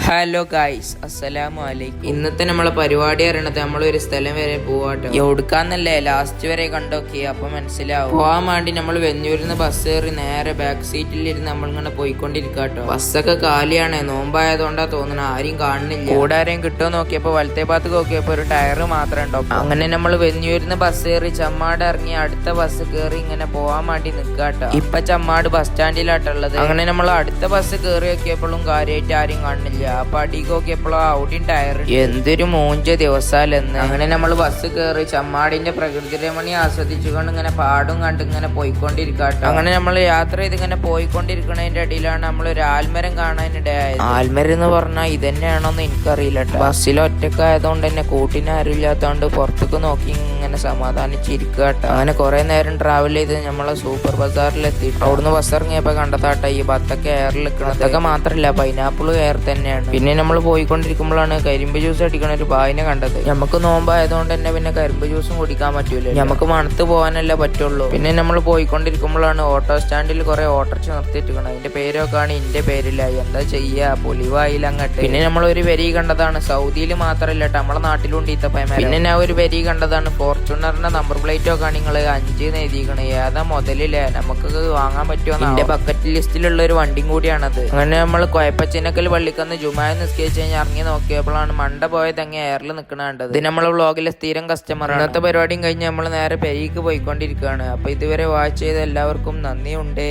Hello guys, അസ്സലാമു അലൈക്കും. ഇന്നത്തെ നമ്മളെ പരിപാടി അറിയണത് നമ്മളൊരു സ്ഥലം വരെ പോവാട്ടോ. എവിടുക്കാന്നല്ലേ ലാസ്റ്റ് വരെ കണ്ടോക്കി, അപ്പൊ മനസ്സിലാവും. പോവാൻ വേണ്ടി നമ്മൾ വെഞ്ഞൂരിന്ന് ബസ് കയറി നേരെ ബാക്ക് സീറ്റിലിരുന്ന് നമ്മളിങ്ങനെ പോയിക്കൊണ്ടിരിക്കാട്ടോ. ബസ്സൊക്കെ കാലിയാണ്, നോമ്പായതുകൊണ്ടാ തോന്നണ, ആരും കാണുന്നില്ല. കൂടെ ആരെയും കിട്ടുമോ നോക്കിയപ്പോ വലത്തെ ഭാഗത്ത് നോക്കിയപ്പോ ഒരു ടയറ് മാത്രം ഉണ്ടോ. അങ്ങനെ നമ്മൾ വെഞ്ഞൂരിന്ന് ബസ് കയറി ചമ്മാട് ഇറങ്ങി അടുത്ത ബസ് കയറി ഇങ്ങനെ പോവാൻ വേണ്ടി നിക്കാട്ടോ. ഇപ്പൊ ചമ്മാട് ബസ് സ്റ്റാൻഡിലാട്ടുള്ളത്. അങ്ങനെ നമ്മൾ അടുത്ത ബസ് കയറി നോക്കിയപ്പോഴും കാര്യമായിട്ട് ആരും കാണുന്നില്ല. അപ്പൊ അടിക്ക് നോക്കിയപ്പോഴും ഔട്ടിൻ ടയർ. എന്തൊരു മൂഞ്ച ദിവസാലെന്ന്. അങ്ങനെ നമ്മൾ ബസ് കയറി ചമ്മാടിന്റെ പ്രകൃതി രമണി ആസ്വദിച്ചുകൊണ്ട് ഇങ്ങനെ പാടും കണ്ട് ഇങ്ങനെ പോയിക്കൊണ്ടിരിക്കാട്ടോ. അങ്ങനെ നമ്മൾ യാത്ര ചെയ്ത് ഇങ്ങനെ പോയിക്കൊണ്ടിരിക്കുന്നതിന്റെ ഇടയിലാണ് നമ്മൾ ഒരു ആൽമരം കാണാനിടയായത്. ആൽമരം എന്ന് പറഞ്ഞാൽ ഇതന്നെയാണോന്ന് എനിക്കറിയില്ല കേട്ടോ. ബസ്സിൽ ഒറ്റക്കായതുകൊണ്ട് തന്നെ കൂട്ടിന് ആരും ഇല്ലാത്തതുകൊണ്ട് പുറത്തേക്ക് നോക്കി ഇങ്ങനെ സമാധാനിച്ചിരിക്കുക കേട്ടോ. അങ്ങനെ കുറെ നേരം ട്രാവൽ ചെയ്ത് നമ്മളെ സൂപ്പർ ബസാറിലെത്തി. അവിടുന്ന് ബസ് ഇറങ്ങിയപ്പോ കണ്ടതാട്ടോ ഈ ബത്തൊക്കെ എയറിൽ നിൽക്കണം. അതൊക്കെ മാത്രല്ല പൈനാപ്പിൾ എയർ തന്നെയാണ്. പിന്നെ നമ്മൾ പോയിക്കൊണ്ടിരിക്കുമ്പോഴാണ് കരിമ്പ് ജ്യൂസ് അടിക്കണ ഒരു ബായിനെ കണ്ടത്. നമുക്ക് നോമ്പായതുകൊണ്ട് തന്നെ പിന്നെ കരിമ്പ് ജ്യൂസും കുടിക്കാൻ പറ്റൂല, നമുക്ക് മണത്ത് പോകാനല്ലേ പറ്റുള്ളൂ. പിന്നെ നമ്മൾ പോയിക്കൊണ്ടിരിക്കുമ്പോഴാണ് ഓട്ടോ സ്റ്റാൻഡിൽ കുറെ ഓട്ടോറിച്ച് നിർത്തിയിട്ടിരിക്കണം. അതിന്റെ പേരൊക്കെ ആണ് എന്റെ പേരിലായി. എന്താ ചെയ്യാ, പൊലിവായില്ല അങ്ങട്ട്. പിന്നെ നമ്മൾ ഒരു വരി കണ്ടതാണ്, സൗദിയിൽ മാത്രല്ല കേട്ടോ, നമ്മളെ നാട്ടിലുണ്ട് ഈത്തപ്പയമേല. പിന്നെ ഞാൻ ഒരു വരി കണ്ടതാണ്, ഫോർച്യൂണറിന്റെ നമ്പർ പ്ലേറ്റ് ഒക്കെ നിങ്ങൾ 5 എഴുതിക്കണേ. ഏതാ മുതലില്ലേ, നമുക്ക് വാങ്ങാൻ പറ്റുമോ. എന്റെ ബക്കറ്റ് ലിസ്റ്റിലുള്ള ഒരു വണ്ടിയും കൂടിയാണത്. അങ്ങനെ നമ്മൾ കൊയപ്പച്ചിനക്കൽ പള്ളിക്കന്ന് ജുമായ നിസ്കരിച്ച് കഴിഞ്ഞ് ഇറങ്ങി നോക്കിയപ്പോഴാണ് മണ്ട പോയത് അങ്ങ് എയറിൽ നിൽക്കണ കണ്ടത്. ഇത് നമ്മളെ വ്ളോഗിലെ സ്ഥിരം കസ്റ്റമർ. ഇന്നത്തെ പരിപാടിയും കഴിഞ്ഞ് നമ്മൾ നേരെ പെരീക്ക് പോയിക്കൊണ്ടിരിക്കുകയാണ്. അപ്പൊ ഇതുവരെ വാച്ച് ചെയ്ത എല്ലാവർക്കും നന്ദിയുണ്ട്.